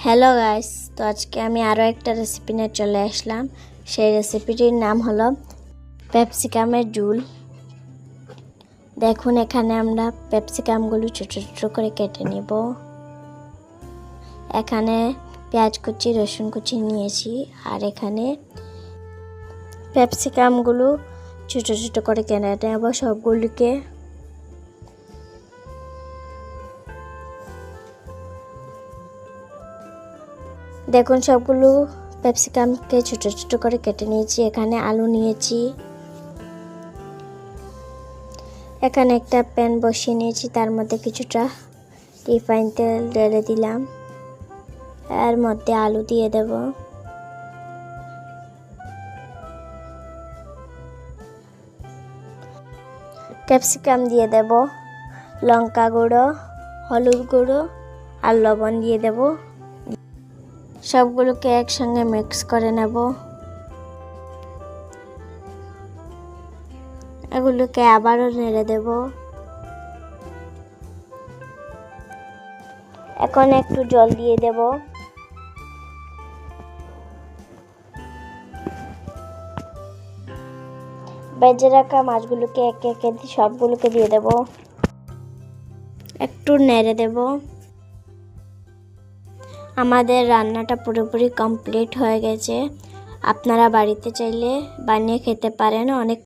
Hello guys, তো আজকে আমি আরও একটা রেসিপি নিয়ে চলে আসলাম। সেই রেসিপিটির নাম হলো ক্যাপসিকামের ঝোল। দেখুন, এখানে আমরা ক্যাপসিকামগুলো ছোটো ছোটো করে কেটে নেব। এখানে পেঁয়াজ কুচি, রসুন কুচি নিয়েছি, আর এখানে ক্যাপসিকামগুলো ছোটো ছোটো করে কেটে নেব সবগুলিকে। দেখুন, সবগুলো ক্যাপসিকামকে ছোট ছোট করে কেটে নিয়েছি। এখানে আলু নিয়েছি। এখানে একটা প্যান বসিয়ে নিয়েছি, তার মধ্যে কিছুটা রিফাইন তেল ঢেলে দিলাম। এর মধ্যে আলু দিয়ে দেব। ক্যাপসিকাম দিয়ে দেব, লঙ্কা গুঁড়ো, হলুদ গুঁড়ো আর লবণ দিয়ে দেব। সবগুলোকে একসঙ্গে মিক্স করে নেব। এগুলোকে আবারও নেড়ে দেব। এখন একটু জল দিয়ে দেব। ভেজে রাখা মাছগুলোকে একে একে সবগুলোকে দিয়ে দেব। একটু নেড়ে দেব। আমাদের রান্নাটা পুরোপুরি কমপ্লিট হয়ে গেছে। আপনারা বাড়িতে চাইলে বানিয়ে খেতে পারেন। অনেক